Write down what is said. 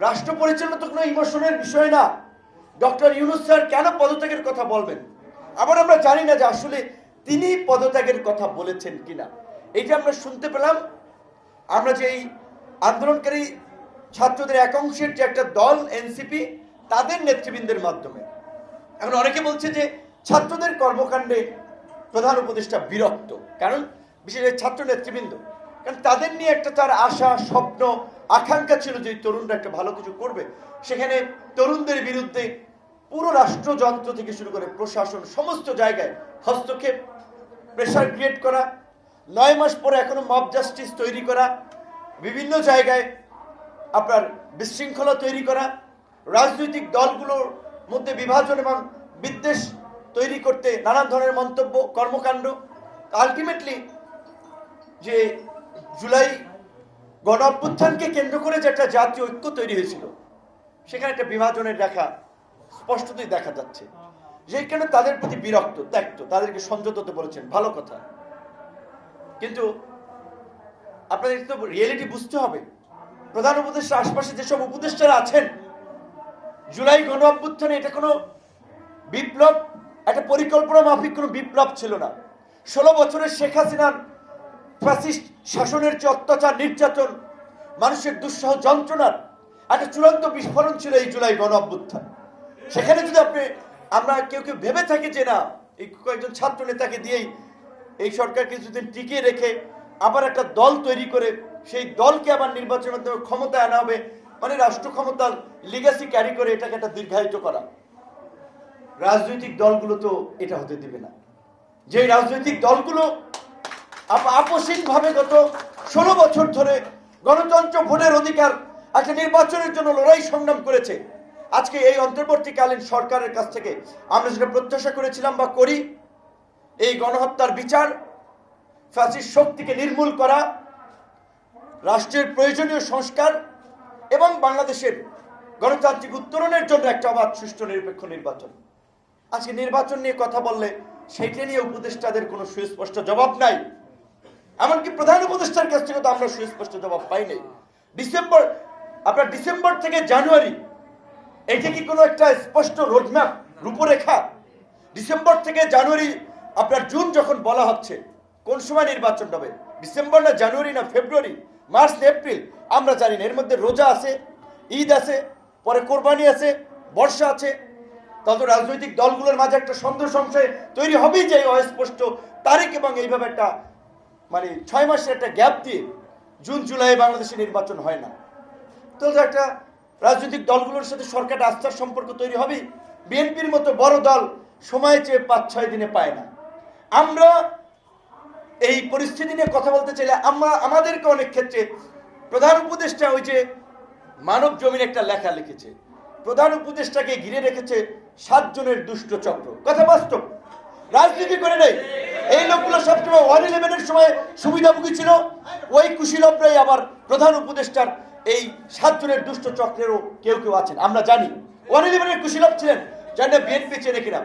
রাষ্ট্র পরিচালনা তো কোনো ইমোশনের বিষয় না। ডক্টর ইউনূস স্যার কেন পদত্যাগের কথা বলবেন? আবার আমরা জানি না যে আসলে তিনি পদত্যাগের কথা বলেছেন কিনা। এইটা আমরা শুনতে পেলাম আমরা যে এই আন্দোলনকারী ছাত্রদের একাংশের যে একটা দল এনসিপি, তাদের নেতৃবৃন্দের মাধ্যমে। এখন অনেকে বলছে যে ছাত্রদের কর্মকাণ্ডে প্রধান উপদেষ্টা বিরক্ত, কারণ বিশেষ করে ছাত্র নেতৃবৃন্দ, কারণ তাদের নিয়ে একটা তার আশা, স্বপ্ন, আকাঙ্ক্ষা ছিল যে তরুণরা একটা ভালো কিছু করবে। সেখানে তরুণদের বিরুদ্ধে পুরো রাষ্ট্রযন্ত্র থেকে শুরু করে প্রশাসন সমস্ত জায়গায় হস্তক্ষেপ, প্রেশার ক্রিয়েট করা, 9 মাস পরে এখনো মব জাস্টিস তৈরি করা, বিভিন্ন জায়গায় আপনার বিশৃঙ্খলা তৈরি করা, রাজনৈতিক দলগুলোর মধ্যে বিভাজন এবং বিদ্বেষ তৈরি করতে নানান ধরনের মন্তব্য, কর্মকাণ্ড। আলটিমেটলি যে জুলাই গণ অভ্যুত্থানকে কেন্দ্র করে যে একটা জাতীয় ঐক্য তৈরি হয়েছিল, সেখানে একটা বিভাজনের রেখা স্পষ্টতই দেখা যাচ্ছে। যেখানে তাদের প্রতি বিরক্ত, ত্যক্ত, তাদেরকে সংযত হতে বলেছেন, ভালো কথা। কিন্তু আপনাদের তো রিয়েলিটি বুঝতে হবে। প্রধান উপদেষ্টার আশপাশে যেসব উপদেষ্টারা আছেন, জুলাই গণ অভ্যুত্থানে এটা কোনো বিপ্লব, একটা পরিকল্পনা মাফিক কোনো বিপ্লব ছিল না। 16 বছরের শেখ হাসিনার ফ্যাসিস্ট শাসনের যে অত্যাচার, নির্যাতন, মানুষের দুঃসহ যন্ত্রণার একটা চূড়ান্ত বিস্ফোরণ ছিল এই জুলাই গণ অভ্যুত্থান। সেখানে যদি আমরা কেউ ভেবে থাকি যে না, এই কয়েকজন ছাত্র নেতাকে দিয়েই এই সরকার কিছুদিন টিকিয়ে রেখে আবার একটা দল তৈরি করে সেই দলকে আবার নির্বাচনের মাধ্যমে ক্ষমতায় আনা হবে, মানে রাষ্ট্র ক্ষমতার লিগ্যাসি ক্যারি করে এটাকে একটা দীর্ঘায়িত করা, রাজনৈতিক দলগুলো তো এটা হতে দিবে না। যে রাজনৈতিক দলগুলো আপসিকভাবে গত 16 বছর ধরে গণতন্ত্র, ভোটের অধিকার, একটা নির্বাচনের জন্য লড়াই সংগ্রাম করেছে, আজকে এই অন্তর্বর্তীকালীন সরকারের কাছ থেকে আমরা যেটা প্রত্যাশা করেছিলাম বা করি, এই গণহত্যার বিচার, ফ্যাসিস্ট শক্তিকে নির্মূল করা, রাষ্ট্রের প্রয়োজনীয় সংস্কার এবং বাংলাদেশের গণতান্ত্রিক উত্তরণের জন্য একটা অবাধ, সুষ্ঠু, নিরপেক্ষ নির্বাচন। আজকে নির্বাচন নিয়ে কথা বললে সেইটা নিয়ে উপদেষ্টাদের কোনো সুস্পষ্ট জবাব নাই। এমনকি প্রধান উপদেষ্টার কাছ থেকে তো আমরা সুস্পষ্ট জবাব পাই নাই। ডিসেম্বর থেকে জানুয়ারি, এইটা কি কোনো একটা স্পষ্ট রোডম্যাপ, রূপরেখা? ডিসেম্বর থেকে জানুয়ারি, জুন যখন বলা হচ্ছে, কোন সময় নির্বাচন হবে? ডিসেম্বর না জানুয়ারি না ফেব্রুয়ারি, মার্চ না এপ্রিল, আমরা জানি না। এর মধ্যে রোজা আছে, ঈদ আছে, পরে কোরবানি আছে, বর্ষা আছে। তত রাজনৈতিক দলগুলোর মাঝে একটা সন্দেহ সংশয় তৈরি হবেই যে অস্পষ্ট তারিখ, এবং এইভাবে একটা 6 মাসের একটা গ্যাপ দিয়ে জুন জুলাই বাংলাদেশে নির্বাচন হয় না। তো একটা রাজনৈতিক দলগুলোর সাথে সরকারের আস্থার সম্পর্ক তৈরি হবেই। বিএনপির মতো বড় দল সময় চেয়ে 5-6 দিনে পায় না। আমরা এই পরিস্থিতি নিয়ে কথা বলতে চাইলে আমাদেরকে অনেক ক্ষেত্রে প্রধান উপদেষ্টা ওই যে মানব জমিন একটা লেখা লিখেছে, প্রধান উপদেষ্টাকে ঘিরে রেখেছে 7 জনের দুষ্ট চক্র। কথা বাস্তব, রাজনীতি করে নেই। এই লোকগুলো সবসময় 111-এর সময় সুবিধাভোগী ছিল, ওই কুশীলবরাই আবার প্রধান উপদেষ্টার এই 7 জনের দুষ্ট চক্রেরও কেউ কেউ আছেন। আমরা জানি 111-এর কুশীলব ছিলেন, জানি না বিএনপি চেনে কিনা।